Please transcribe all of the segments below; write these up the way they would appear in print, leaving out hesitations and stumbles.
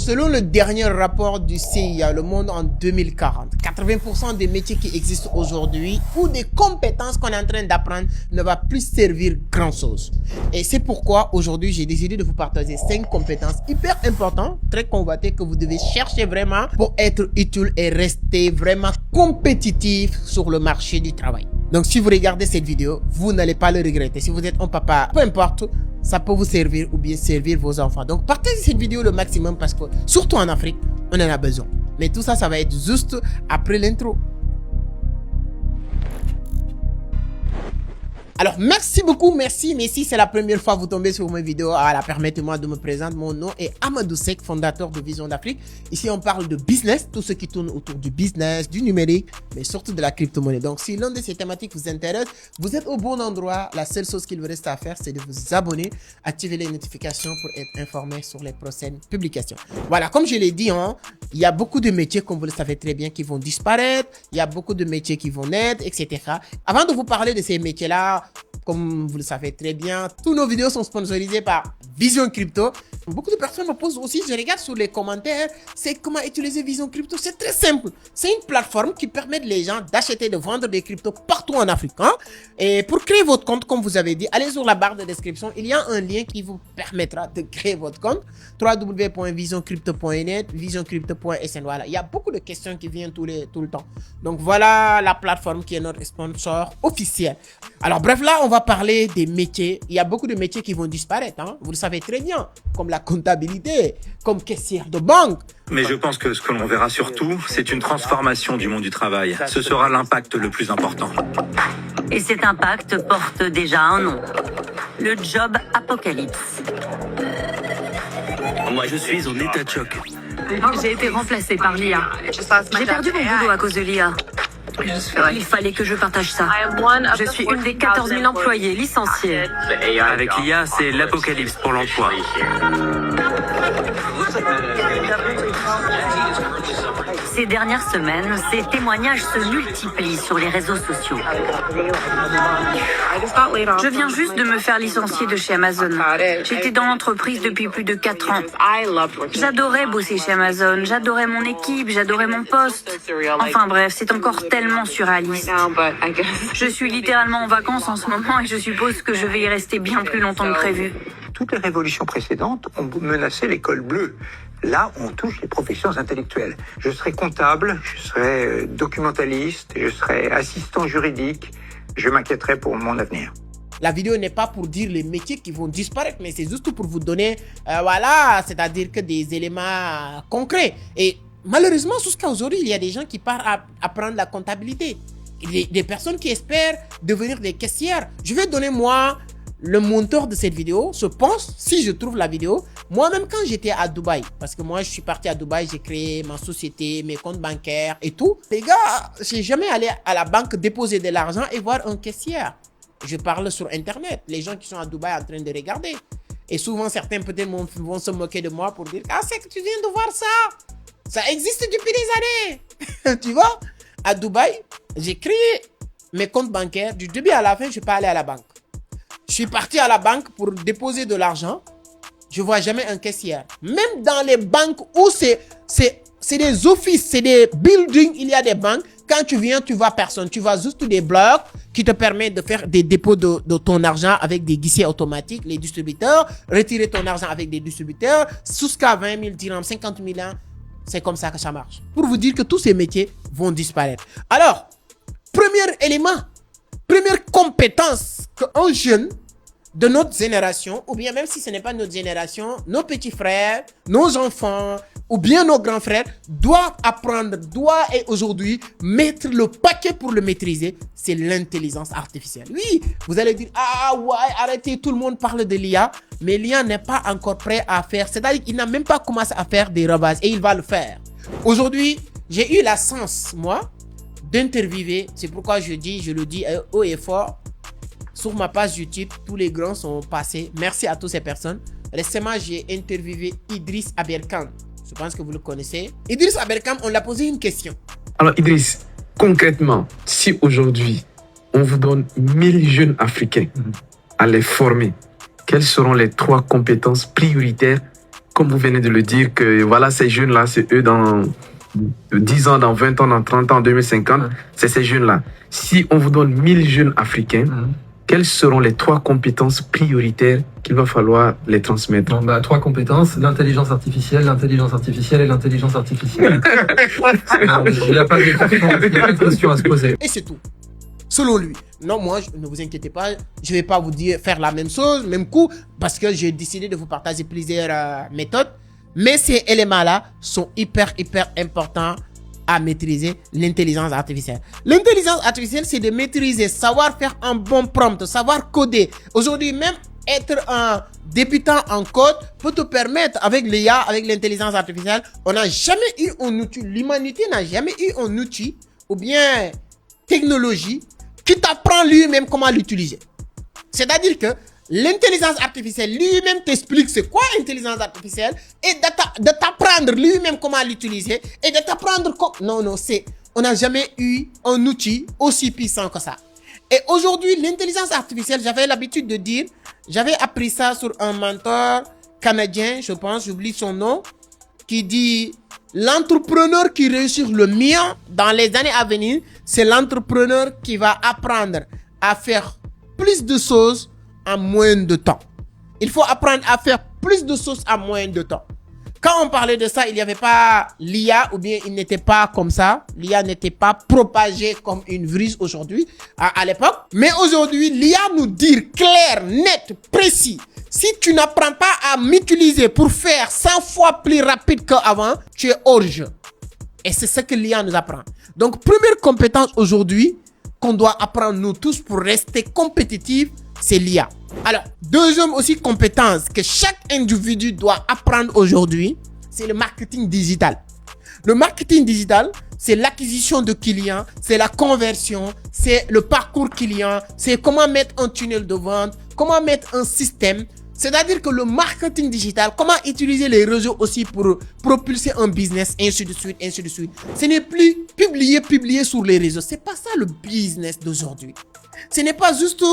Selon le dernier rapport du CIA, le monde en 2040, 80% des métiers qui existent aujourd'hui ou des compétences qu'on est en train d'apprendre ne va plus servir grand chose. Et c'est pourquoi aujourd'hui j'ai décidé de vous partager 5 compétences hyper importantes, très convoitées, que vous devez chercher vraiment pour être utile et rester vraiment compétitif sur le marché du travail. Donc si vous regardez cette vidéo, vous n'allez pas le regretter. Si vous êtes un papa, peu importe, ça peut vous servir ou bien servir vos enfants. Donc partagez cette vidéo le maximum parce que, surtout en Afrique, on en a besoin. Mais tout ça, ça va être juste après l'intro. Alors, merci beaucoup, merci. Mais si c'est la première fois que vous tombez sur mes vidéos, alors permettez-moi de me présenter. Mon nom est Amadou Seck, fondateur de Vision d'Afrique. Ici, on parle de business, tout ce qui tourne autour du business, du numérique, mais surtout de la crypto-monnaie. Donc, si l'une de ces thématiques vous intéresse, vous êtes au bon endroit. La seule chose qu'il vous reste à faire, c'est de vous abonner, activer les notifications pour être informé sur les prochaines publications. Voilà, comme je l'ai dit, il y a beaucoup de métiers, comme vous le savez très bien, qui vont disparaître. Il y a beaucoup de métiers qui vont naître, etc. Avant de vous parler de ces métiers-là, comme vous le savez très bien, tous nos vidéos sont sponsorisées par Vision Crypto. Beaucoup de personnes me posent aussi, je regarde sur les commentaires, c'est comment utiliser Vision Crypto. C'est très simple. C'est une plateforme qui permet les gens d'acheter et de vendre des cryptos partout en Afrique. Et pour créer votre compte, comme vous avez dit, allez sur la barre de description. Il y a un lien qui vous permettra de créer votre compte. www.visioncrypto.net, visioncrypto.sn. Voilà, il y a beaucoup de questions qui viennent tout le temps. Donc voilà la plateforme qui est notre sponsor officiel. Alors bref, là, on va parler des métiers. Il y a beaucoup de métiers qui vont disparaître. Vous le savez très bien, comme la comptabilité, comme caissière de banque. Mais je pense que ce que l'on verra surtout, c'est une transformation du monde du travail. Ce sera l'impact le plus important. Et cet impact porte déjà un nom. Le job apocalypse. Moi, je suis en état de choc. J'ai été remplacée par l'IA. J'ai perdu mon boulot à cause de l'IA. Il fallait que je partage ça. Je suis une des 14 000 employés licenciés. Avec l'IA, c'est l'apocalypse pour l'emploi. Ces dernières semaines, ces témoignages se multiplient sur les réseaux sociaux. Je viens juste de me faire licencier de chez Amazon. J'étais dans l'entreprise depuis plus de 4 ans. J'adorais bosser chez Amazon, j'adorais mon équipe, j'adorais mon poste. Enfin bref, c'est encore tellement surréaliste. Je suis littéralement en vacances en ce moment et je suppose que je vais y rester bien plus longtemps que prévu. Toutes les révolutions précédentes ont menacé l'école bleue. Là, on touche les professions intellectuelles. Je serai comptable, je serai documentaliste, je serai assistant juridique. Je m'inquiéterai pour mon avenir. La vidéo n'est pas pour dire les métiers qui vont disparaître, mais c'est juste pour vous donner, voilà, c'est-à-dire que des éléments concrets. Et malheureusement, jusqu'à aujourd'hui, il y a des gens qui partent à apprendre la comptabilité. Des personnes qui espèrent devenir des caissières. Je vais donner, moi, le monteur de cette vidéo. Je pense, si je trouve la vidéo, moi-même quand j'étais à Dubaï, parce que moi je suis parti à Dubaï, j'ai créé ma société, mes comptes bancaires et tout. Les gars, j'ai jamais allé à la banque déposer de l'argent et voir un caissière. Je parle sur internet, les gens qui sont à Dubaï en train de regarder. Et souvent certains peut-être vont se moquer de moi pour dire « Ah, c'est que tu viens de voir ça. Ça existe depuis des années. » Tu vois, à Dubaï, j'ai créé mes comptes bancaires. Du début à la fin, je ne suis pas allé à la banque. Je suis parti à la banque pour déposer de l'argent. Je ne vois jamais un caissière. Même dans les banques où c'est des offices, c'est des buildings, il y a des banques. Quand tu viens, tu vois personne. Tu vois juste des blocs qui te permettent de faire des dépôts de ton argent avec des guichets automatiques, les distributeurs. Retirer ton argent avec des distributeurs. Jusqu'à 20 000 dirhams, 50 000 ans. C'est comme ça que ça marche. Pour vous dire que tous ces métiers vont disparaître. Alors, premier élément, première compétence qu'un jeune de notre génération, ou bien même si ce n'est pas notre génération, nos petits frères, nos enfants, ou bien nos grands frères, doivent apprendre, doivent et aujourd'hui mettre le paquet pour le maîtriser, c'est l'intelligence artificielle. Oui, vous allez dire, ah ouais, arrêtez, tout le monde parle de l'IA, mais l'IA n'est pas encore prêt à faire, c'est-à-dire qu'il n'a même pas commencé à faire des ravages, et il va le faire. Aujourd'hui, j'ai eu la chance, moi, d'interviewer, c'est pourquoi je le dis haut et fort, sur ma page YouTube, tous les grands sont passés. Merci à toutes ces personnes. Récemment, j'ai interviewé Idriss Aberkan. Je pense que vous le connaissez. Idriss Aberkan, on l'a posé une question. Alors Idriss, concrètement, si aujourd'hui, on vous donne 1000 jeunes Africains à les former, quelles seront les 3 compétences prioritaires comme vous venez de le dire, que voilà, ces jeunes-là, c'est eux dans 10 ans, dans 20 ans, dans 30 ans, 2050, c'est ces jeunes-là. Si on vous donne 1000 jeunes africains, quelles seront les 3 compétences prioritaires qu'il va falloir les transmettre? 3 compétences, l'intelligence artificielle et l'intelligence artificielle. Il n'y a pas de question à se poser. Et c'est tout. Selon lui. Non, moi, ne vous inquiétez pas, je ne vais pas vous dire faire la même chose, même coup, parce que j'ai décidé de vous partager plusieurs méthodes. Mais ces éléments-là sont hyper importants à maîtriser, l'intelligence artificielle. L'intelligence artificielle, c'est de maîtriser, savoir faire un bon prompt, savoir coder. Aujourd'hui, même être un débutant en code peut te permettre, avec l'IA, avec l'intelligence artificielle, on n'a jamais eu un outil, l'humanité n'a jamais eu un outil ou bien technologie qui t'apprend lui-même comment l'utiliser. C'est-à-dire que l'intelligence artificielle lui-même t'explique c'est quoi l'intelligence artificielle et de t'apprendre lui-même comment l'utiliser et de t'apprendre comment... Non, on n'a jamais eu un outil aussi puissant que ça. Et aujourd'hui, l'intelligence artificielle, j'avais l'habitude de dire, j'avais appris ça sur un mentor canadien, je pense, j'oublie son nom, qui dit l'entrepreneur qui réussit le mieux dans les années à venir, c'est l'entrepreneur qui va apprendre à faire plus de choses en moins de temps. Il faut apprendre à faire plus de choses en moins de temps. Quand on parlait de ça, il n'y avait pas l'IA ou bien il n'était pas comme ça. L'IA n'était pas propagée comme une virus aujourd'hui, à l'époque. Mais aujourd'hui, l'IA nous dit clair, net, précis. Si tu n'apprends pas à m'utiliser pour faire 100 fois plus rapide qu'avant, tu es hors jeu. Et c'est ce que l'IA nous apprend. Donc, première compétence aujourd'hui qu'on doit apprendre nous tous pour rester compétitifs, c'est l'IA. Alors, deuxième aussi compétence que chaque individu doit apprendre aujourd'hui, c'est le marketing digital. Le marketing digital, c'est l'acquisition de clients, c'est la conversion, c'est le parcours client, c'est comment mettre un tunnel de vente, comment mettre un système. C'est-à-dire que le marketing digital, comment utiliser les réseaux aussi pour propulser un business, ainsi de suite, ainsi de suite. Ce n'est plus publier sur les réseaux. C'est pas ça le business d'aujourd'hui. Ce n'est pas juste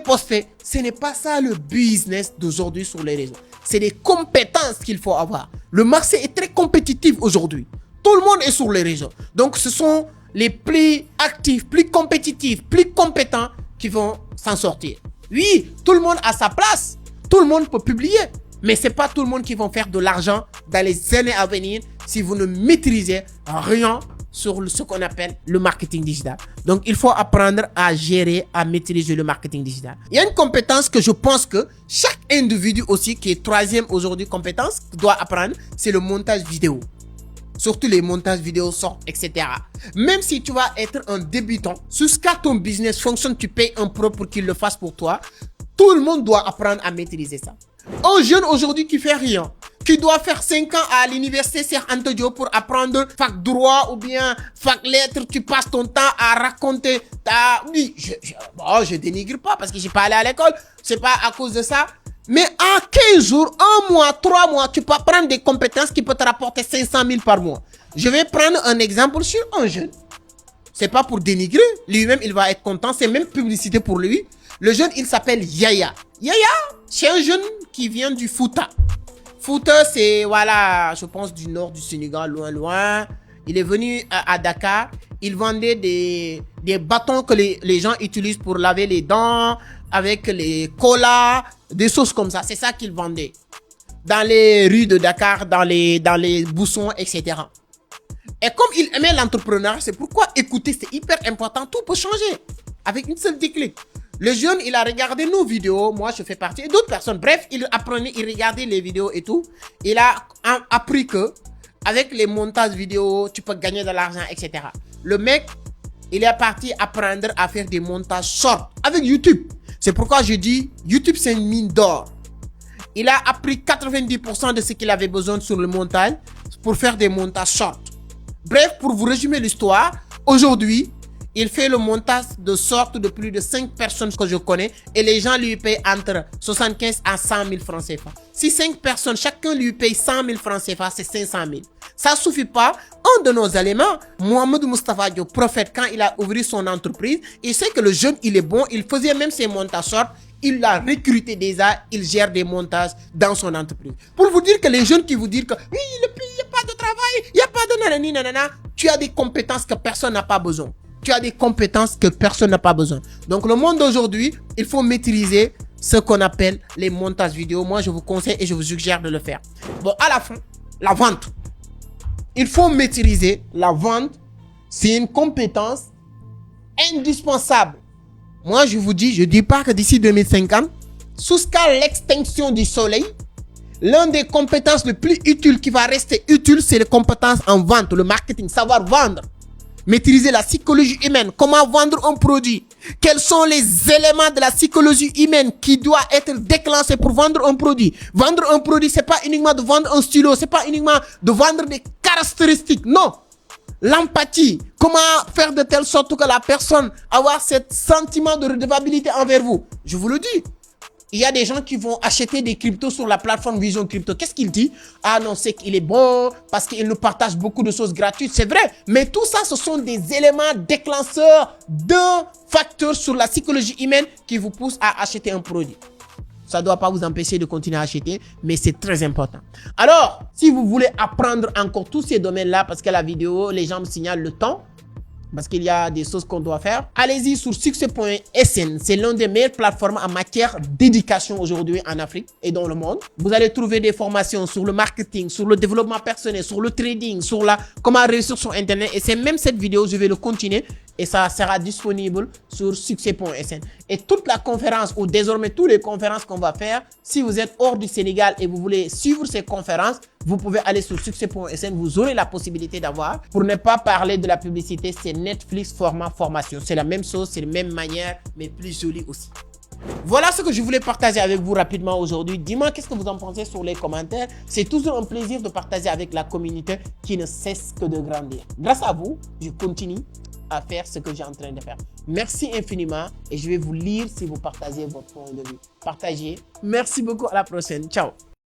poster. Ce n'est pas ça le business d'aujourd'hui sur les réseaux. C'est des compétences qu'il faut avoir. Le marché est très compétitif aujourd'hui. Tout le monde est sur les réseaux. Donc, ce sont les plus actifs, plus compétitifs, plus compétents qui vont s'en sortir. Oui, tout le monde a sa place. Tout le monde peut publier. Mais ce n'est pas tout le monde qui va faire de l'argent dans les années à venir si vous ne maîtrisez rien sur ce qu'on appelle le marketing digital. Donc, il faut apprendre à gérer, à maîtriser le marketing digital. Il y a une compétence que je pense que chaque individu aussi, qui est troisième aujourd'hui compétence, doit apprendre, c'est le montage vidéo. Surtout les montages vidéo sortent, etc. Même si tu vas être un débutant, jusqu'à ton business fonctionne, tu payes un pro pour qu'il le fasse pour toi. Tout le monde doit apprendre à maîtriser ça. Un jeune aujourd'hui qui fait rien, qui doit faire 5 ans à l'université Cheikh Anta Diop pour apprendre fac droit ou bien fac lettres, tu passes ton temps à raconter ta... Oui, je dénigre pas parce que j'ai pas allé à l'école, c'est pas à cause de ça. Mais en 15 jours, 1 mois, 3 mois, tu peux apprendre des compétences qui peuvent te rapporter 500 000 par mois. Je vais prendre un exemple sur un jeune. C'est pas pour dénigrer. Lui-même, il va être content. C'est même publicité pour lui. Le jeune, il s'appelle Yaya. Yaya, c'est un jeune qui vient du Fouta. Fouta, c'est, voilà, je pense du nord du Sénégal, loin. Il est venu à Dakar. Il vendait des bâtons que les gens utilisent pour laver les dents, avec les colas, des choses comme ça. C'est ça qu'il vendait. Dans les rues de Dakar, dans les boussons, etc. Et comme il aimait l'entrepreneuriat, c'est pourquoi écouter, c'est hyper important. Tout peut changer avec une seule déclic. Le jeune, il a regardé nos vidéos. Moi, je fais partie. Et d'autres personnes. Bref, il apprenait, il regardait les vidéos et tout. Il a appris que avec les montages vidéo, tu peux gagner de l'argent, etc. Le mec, il est parti apprendre à faire des montages short avec YouTube. C'est pourquoi je dis, YouTube, c'est une mine d'or. Il a appris 90% de ce qu'il avait besoin sur le montage pour faire des montages short. Bref, pour vous résumer l'histoire, aujourd'hui, il fait le montage de sorte de plus de 5 personnes que je connais et les gens lui payent entre 75 à 100 000 francs CFA. Si 5 personnes, chacun lui paye 100 000 francs CFA, c'est 500 000. Ça suffit pas. Un de nos éléments, Mohamed Moustapha Diop, prophète, quand il a ouvert son entreprise, il sait que le jeune, il est bon, il faisait même ses montages short, il l'a recruté déjà, il gère des montages dans son entreprise. Pour vous dire que les jeunes qui vous disent que oui, le pays, il n'y a pas de travail, il n'y a pas de nanani, nanana, tu as des compétences que personne n'a pas besoin. Tu as des compétences que personne n'a pas besoin. Donc, le monde d'aujourd'hui, il faut maîtriser ce qu'on appelle les montages vidéo. Moi, je vous conseille et je vous suggère de le faire. Bon, à la fin, la vente. Il faut maîtriser la vente. C'est une compétence indispensable. Moi, je vous dis, je dis pas que d'ici 2050, jusqu'à l'extinction du soleil, l'une des compétences les plus utiles qui va rester utile, c'est les compétences en vente, le marketing, savoir vendre. Maîtriser la psychologie humaine, comment vendre un produit. Quels sont les éléments de la psychologie humaine qui doivent être déclenchés pour vendre un produit. Vendre un produit, c'est pas uniquement de vendre un stylo, c'est pas uniquement de vendre des caractéristiques, non. L'empathie, comment faire de telle sorte que la personne avoir ce sentiment de redevabilité envers vous. Je vous le dis. Il y a des gens qui vont acheter des cryptos sur la plateforme Vision Crypto. Qu'est-ce qu'il dit? Ah non, c'est qu'il est bon parce qu'il nous partage beaucoup de choses gratuites. C'est vrai. Mais tout ça, ce sont des éléments déclencheurs d'un facteur sur la psychologie humaine qui vous pousse à acheter un produit. Ça ne doit pas vous empêcher de continuer à acheter, mais c'est très important. Alors, si vous voulez apprendre encore tous ces domaines-là, parce que la vidéo, les gens me signalent le temps, parce qu'il y a des choses qu'on doit faire. Allez-y sur succès.sn. C'est l'une des meilleures plateformes en matière d'éducation aujourd'hui en Afrique et dans le monde. Vous allez trouver des formations sur le marketing, sur le développement personnel, sur le trading, sur comment réussir sur Internet. Et c'est même cette vidéo, je vais le continuer et ça sera disponible sur succès.sn. Et toute la conférence ou désormais toutes les conférences qu'on va faire, si vous êtes hors du Sénégal et vous voulez suivre ces conférences, vous pouvez aller sur succès.sn, vous aurez la possibilité d'avoir. Pour ne pas parler de la publicité, c'est Netflix format formation. C'est la même chose, c'est la même manière, mais plus jolie aussi. Voilà ce que je voulais partager avec vous rapidement aujourd'hui. Dis-moi qu'est-ce que vous en pensez sur les commentaires. C'est toujours un plaisir de partager avec la communauté qui ne cesse que de grandir. Grâce à vous, je continue à faire ce que j'ai en train de faire. Merci infiniment et je vais vous lire si vous partagez votre point de vue. Partagez. Merci beaucoup. À la prochaine. Ciao.